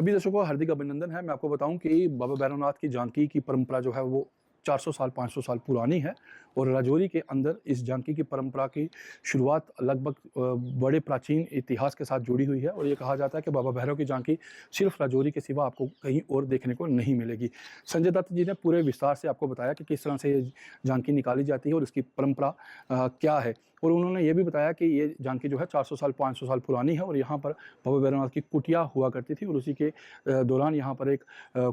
सभी दर्शकों को हार्दिक अभिनंदन है। मैं आपको बताऊं कि बाबा भैरवनाथ की झांकी की परंपरा जो है वो 400 साल 500 साल पुरानी है और राजौरी के अंदर इस झांकी की परंपरा की शुरुआत लगभग बड़े प्राचीन इतिहास के साथ जुड़ी हुई है और ये कहा जाता है कि बाबा भैरव की झांकी सिर्फ राजौरी के सिवा आपको कहीं और देखने को नहीं मिलेगी। संजय दत्त जी ने पूरे विस्तार से आपको बताया कि किस तरह से ये झांकी निकाली जाती है और इसकी परंपरा क्या है, और उन्होंने ये भी बताया कि ये झांकी जो है 400 साल 500 साल पुरानी है और यहाँ पर बाबा भैरवनाथ की कुटिया हुआ करती थी और उसी के दौरान यहाँ पर एक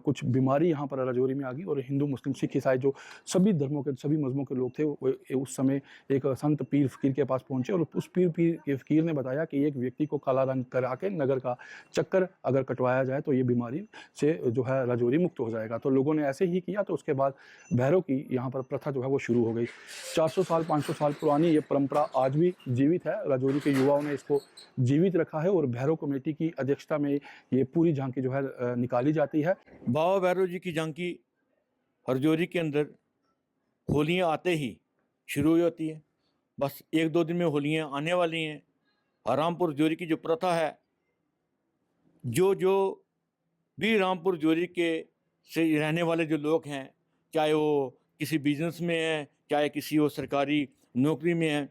कुछ बीमारी यहाँ पर राजौरी में आ गई और हिंदू मुस्लिम सिख ईसाई जो सभी धर्मों के सभी मजहबों के लोग थे वो उस समय एक संत पीर फकीर के पास पहुंचे और उस पीर के फकीर ने बताया कि एक व्यक्ति को काला रंग करा के नगर का चक्कर अगर कटवाया जाए तो ये बीमारी से जो है राजौरी मुक्त हो जाएगा। तो लोगों ने ऐसे ही किया, तो उसके बाद भैरव की यहाँ पर प्रथा जो है वो शुरू हो गई। 400 साल 500 साल पुरानी ये परंपरा आज भी जीवित है। राजौरी के युवाओं ने इसको जीवित रखा है और भैरव कमेटी की अध्यक्षता में ये पूरी झांकी जो है निकाली जाती है। बाबा भैरव जी की झांकी राजौरी के अंदर होलियाँ आते ही शुरू हो जाती है। बस 1-2 दिन में होलियाँ आने वाली हैं। रामपुर राजौरी की जो प्रथा है, जो भी रामपुर राजौरी के से रहने वाले जो लोग हैं, चाहे वो किसी बिजनेस में हैं, चाहे किसी वो सरकारी नौकरी में हैं,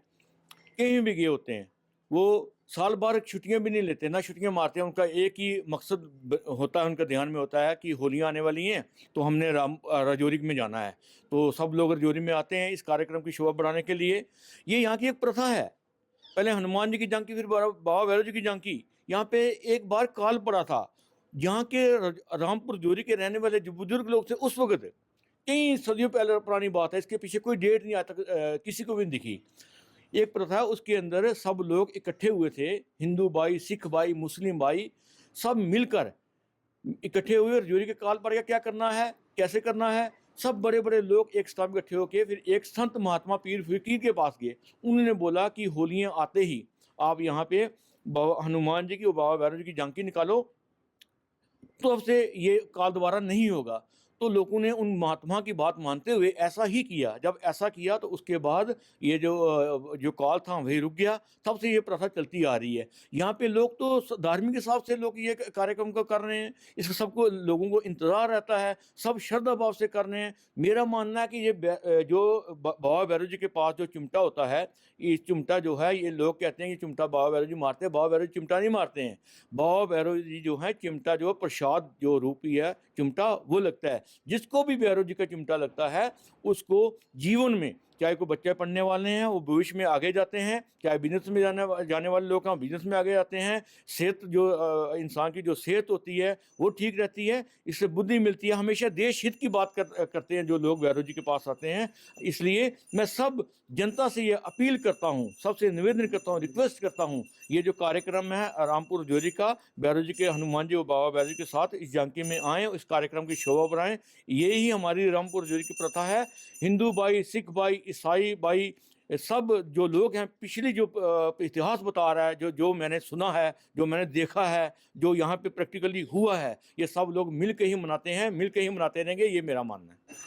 कहीं भी गए होते हैं, वो साल भर छुट्टियां भी नहीं लेते, ना छुट्टियां मारते हैं। उनका एक ही मकसद होता है, उनका ध्यान में होता है कि होलियां आने वाली हैं तो हमने राजौरी में जाना है। तो सब लोग राजौरी में आते हैं इस कार्यक्रम की शोभा बढ़ाने के लिए। ये यहाँ की एक प्रथा है। पहले हनुमान जी की झांकी, फिर बाबा भैरव जी की झांकी। यहाँ पे एक बार काल पड़ा था, यहाँ के रामपुर राजौरी के रहने वाले जो बुजुर्ग लोग थे उस वक्त, कई सदियों पहले पुरानी बात है, इसके पीछे कोई डेट नहीं आज तक किसी को भी नहीं दिखी। एक प्रथा, उसके अंदर सब लोग इकट्ठे हुए थे, हिंदू भाई, सिख भाई, मुस्लिम भाई, सब मिलकर इकट्ठे हुए। राजौरी के काल पर क्या करना है, कैसे करना है, सब बड़े बड़े लोग एक साथ इकट्ठे होकर फिर एक संत महात्मा पीर फकीर के पास गए। उन्होंने बोला कि होलियाँ आते ही आप यहाँ पे हनुमान जी की और बाबा भैरव जी की झांकी निकालो, तो अब से ये काल दोबारा नहीं होगा। तो लोगों ने उन महात्मा की बात मानते हुए ऐसा ही किया। जब ऐसा किया तो उसके बाद ये जो काल था वही रुक गया। तब से ये प्रथा चलती आ रही है। यहाँ पे लोग तो धार्मिक हिसाब से लोग ये कार्यक्रम को कर रहे हैं, इसका सबको लोगों को इंतज़ार रहता है, सब श्रद्धा भाव से कर रहे हैं। मेरा मानना है कि ये जो बाबा भैरव जी के पास जो चिमटा होता है, ये चिमटा जो है, ये लोग कहते हैं कि चिमटा बाबा भैरव जी मारते हैं। बाबा भैरव जी चिमटा नहीं मारते हैं। बाबा भैरव जी जो है चिमटा, जो प्रसाद जो रूपी है चिमटा, वो लगता है। जिसको भी भैरव जी का चिमटा लगता है उसको जीवन में, चाहे कोई बच्चे पढ़ने वाले हैं वो भविष्य में आगे जाते हैं, चाहे बिजनेस में जाने वाले लोग हैं बिजनेस में आगे जाते हैं। सेहत जो इंसान की जो सेहत होती है वो ठीक रहती है, इससे बुद्धि मिलती है। हमेशा देश हित की बात करते हैं जो लोग भैरव जी के पास आते हैं। इसलिए मैं सब जनता से ये अपील करता हूँ, सबसे निवेदन करता हूँ, रिक्वेस्ट करता हूँ, ये जो कार्यक्रम है रामपुर राजौरी का, भैरव जी के, हनुमान जी और बाबा भैरव जी के साथ इस झांकी में आएँ, इस कार्यक्रम की शोभा बढ़ाएं। यही हमारी रामपुर राजौरी की प्रथा है। हिंदू भाई, सिख भाई, ईसाई भाई, सब जो लोग हैं, पिछली जो इतिहास बता रहा है, जो मैंने सुना है, जो मैंने देखा है, जो यहाँ पे प्रैक्टिकली हुआ है, ये सब लोग मिल के ही मनाते हैं, मिल के ही मनाते रहेंगे, ये मेरा मानना है।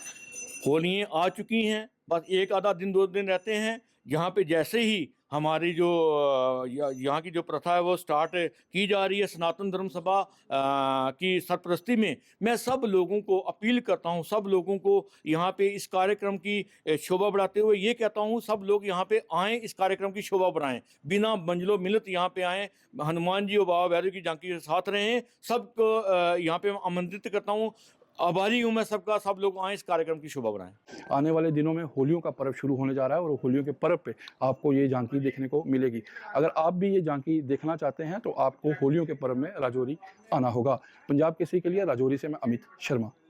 होलियाँ आ चुकी हैं, बस 1 आधा दिन 2 दिन रहते हैं। यहाँ पे जैसे ही हमारी जो यहाँ की जो प्रथा है वो स्टार्ट की जा रही है सनातन धर्म सभा की सरपरस्ती में, मैं सब लोगों को अपील करता हूँ, सब लोगों को यहाँ पे इस कार्यक्रम की शोभा बढ़ाते हुए ये कहता हूँ, सब लोग यहाँ पे आएँ, इस कार्यक्रम की शोभा बढ़ाएं, बिना मंजलो मिलत यहाँ पे आएँ, हनुमान जी और बाबा भैरव की झांकी के साथ रहें। सबको यहाँ पे आमंत्रित करता हूँ, आभारी हूँ मैं सबका, सब लोग आए इस कार्यक्रम की शोभा बढ़ाएं। आने वाले दिनों में होलियों का पर्व शुरू होने जा रहा है और होलियों के पर्व पे आपको ये झांकी देखने को मिलेगी। अगर आप भी ये झांकी देखना चाहते हैं तो आपको होलियों के पर्व में राजौरी आना होगा। पंजाब केसरी के लिए राजौरी से मैं अमित शर्मा।